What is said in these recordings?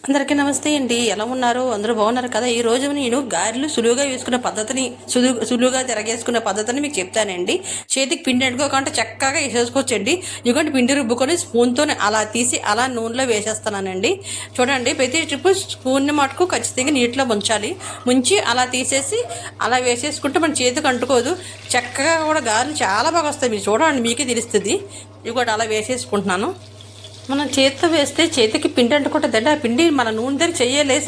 అందరికీ నమస్తే అండి. ఎలా ఉన్నారు? అందరూ బాగున్నారు కదా? ఈ రోజు నేను గారెలు సులువుగా వేసుకునే పద్ధతిని సులువుగా తిరగేసుకునే పద్ధతిని మీకు చెప్తానండి. చేతికి పిండి అంటుకోకుండా చక్కగా వేసేసుకోవచ్చండి. ఇదిగోండి పిండి రుబ్బుకొని స్పూన్తో అలా తీసి అలా నూనెలో వేసేస్తున్నానండి. చూడండి, ప్రతి ట్రిప్ స్పూన్ని మటుకు ఖచ్చితంగా నీటిలో ముంచి అలా తీసేసి అలా వేసేసుకుంటే మన చేతికి అంటుకోదు. చక్కగా కూడా గారెలు చాలా బాగా వస్తాయి. మీరు చూడండి, మీకే తెలుస్తుంది. ఇదిగోటి అలా వేసేసుకుంటున్నాను. మనం చేతితో వేస్తే చేతికి పిండి అంటుకుంటుందండి. ఆ పిండి మన నూనె దగ్గర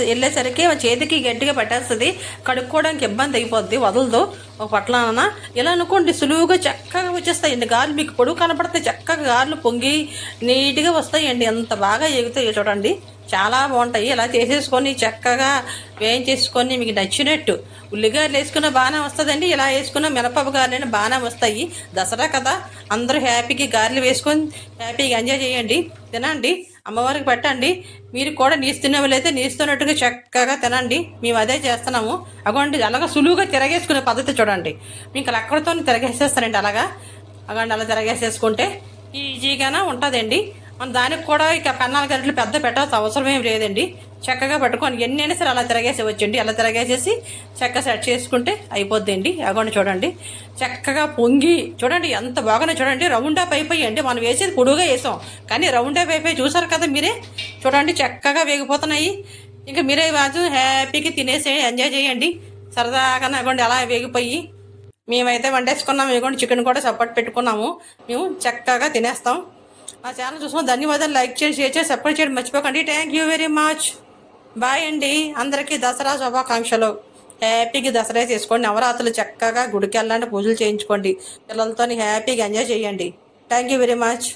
వెళ్ళేసరికి చేతికి గట్టిగా పట్టేస్తుంది. కడుక్కోవడానికి ఇబ్బంది అయిపోద్ది, వదలదు ఒక పట్లన. ఇలా అనుకోండి, సులువుగా చక్కగా వచ్చేస్తాయండి గారెలు. మీకు పొడుగు కనపడితే చక్కగా గారెలు పొంగి నీట్గా వస్తాయండి. ఎంత బాగా ఎగుతాయో చూడండి, చాలా బాగుంటాయి. ఇలా చేసేసుకొని చక్కగా వేయించేసుకొని మీకు నచ్చినట్టు ఉల్లిగాయలు వేసుకున్న బాగానే వస్తుందండి. ఇలా వేసుకున్న మినపప్పు గారెలు బాగానే వస్తాయి. దసరా కదా, అందరూ హ్యాపీగా గారెలు వేసుకొని హ్యాపీగా ఎంజాయ్ చేయండి, తినండి, అమ్మవారికి పెట్టండి. మీరు కూడా నీసు తినేవాళ్ళైతే నీస్తున్నట్టుగా చక్కగా తినండి. మేము అదే చేస్తున్నాము. అగోండి, అలాగా సులువుగా తిరగేసుకునే పద్ధతి చూడండి. మీకు అక్కడితో తిరగేసేస్తానండి. అగోండి, అలా తిరగేసేసుకుంటే ఈజీగానే ఉంటుందండి. మన దానికి కూడా ఇక కన్నాల గరిటలు పెద్ద పెట్టాల్సిన అవసరం ఏం లేదండి. చక్కగా పట్టుకొని ఎన్నైనా సరే అలా తిరగేసేవచ్చండి. అలా తిరగేసేసి చక్కగా సెట్ చేసుకుంటే అయిపోద్దండి. అగోండి చూడండి, చక్కగా పొంగి చూడండి ఎంత బాగానే చూడండి. రౌండ్ అప్ అయిపోయి మనం వేసేది పొడుగుగా వేసాం, కానీ రౌండ్ అప్ అయిపోయి చూసారు కదా మీరే. చూడండి, చక్కగా వేగిపోతున్నాయి. ఇంకా మీరే బాజు హ్యాపీగా తినేసి ఎంజాయ్ చేయండి సరదాగా. అగోండి అలా వేగిపోయి మేమైతే వండేసుకున్నాము. ఇదిగోండి చికెన్ కూడా సపోర్ట్ పెట్టుకున్నాము. మేము చక్కగా తినేస్తాం. మా ఛానల్ చూసుకుని ధన్యవాదాలు. లైక్ చేయండి, షేర్ చేసి సపోర్ట్ చేయడం మర్చిపోకండి. Thank you very much. Bye అండి. అందరికీ దసరా శుభాకాంక్షలు. హ్యాపీగా దసరా చేసుకోండి. నవరాత్రులు చక్కగా గుడికి వెళ్ళండి, పూజలు చేయించుకోండి, పిల్లలతో హ్యాపీగా ఎంజాయ్ చేయండి. Thank you very much.